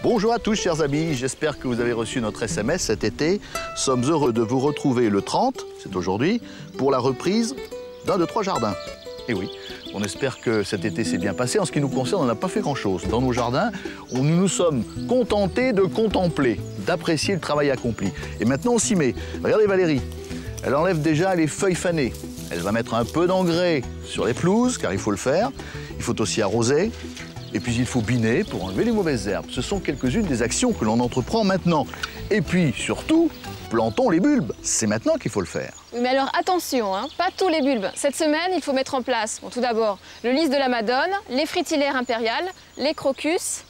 Bonjour à tous chers amis, j'espère que vous avez reçu notre SMS cet été. Nous sommes heureux de vous retrouver le 30, c'est aujourd'hui, pour la reprise d'un de trois jardins. Et oui, on espère que cet été s'est bien passé. En ce qui nous concerne, on n'a pas fait grand-chose. Dans nos jardins, nous nous sommes contentés de contempler, d'apprécier le travail accompli. Et maintenant, on s'y met. Regardez Valérie, elle enlève déjà les feuilles fanées. Elle va mettre un peu d'engrais sur les pelouses, car il faut le faire. Il faut aussi arroser. Et puis il faut biner pour enlever les mauvaises herbes. Ce sont quelques-unes des actions que l'on entreprend maintenant. Et puis surtout, plantons les bulbes. C'est maintenant qu'il faut le faire. Oui, mais alors attention, hein, pas tous les bulbes. Cette semaine, il faut mettre en place, tout d'abord, le lys de la Madone, les fritillaires impériales, les crocus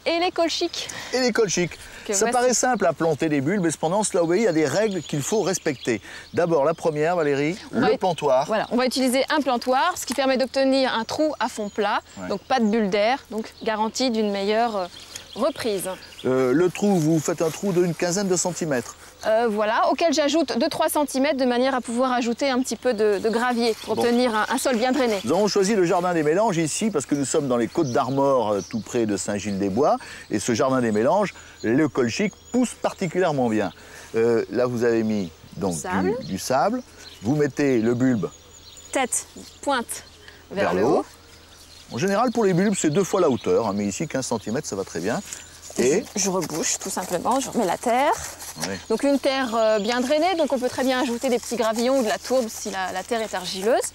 et les colchiques. Et les colchiques. Ça paraît simple à planter des bulbes, mais cependant, cela obéit à des règles qu'il faut respecter. D'abord, la première, Valérie, le plantoir. Voilà, on va utiliser un plantoir, ce qui permet d'obtenir un trou à fond plat, donc pas de bulles d'air, donc garantie d'une meilleure reprise. Le trou, vous faites un trou d'une quinzaine de centimètres. Voilà, auquel j'ajoute 2-3 cm de manière à pouvoir ajouter un petit peu de gravier pour obtenir un sol bien drainé. Nous avons choisi le jardin des mélanges ici parce que nous sommes dans les Côtes d'Armor, tout près de Saint-Gilles-des-Bois. Et ce jardin des mélanges, le colchique pousse particulièrement bien. Là, vous avez mis donc du sable. Vous mettez le bulbe tête, pointe vers le haut. En général, pour les bulbes, c'est 2 fois la hauteur, hein, mais ici, 15 cm, ça va très bien. Et je rebouche tout simplement, je remets la terre. Oui. Donc une terre bien drainée, donc on peut très bien ajouter des petits gravillons ou de la tourbe si la terre est argileuse.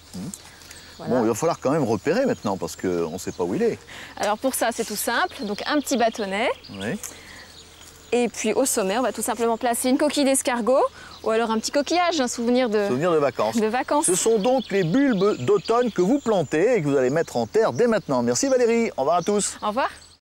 Voilà. Bon, il va falloir quand même repérer maintenant parce qu'on ne sait pas où il est. Alors pour ça, c'est tout simple, donc un petit bâtonnet. Oui. Et puis au sommet, on va tout simplement placer une coquille d'escargot ou alors un petit coquillage, un souvenir de vacances. De vacances. Ce sont donc les bulbes d'automne que vous plantez et que vous allez mettre en terre dès maintenant. Merci Valérie, au revoir à tous. Au revoir.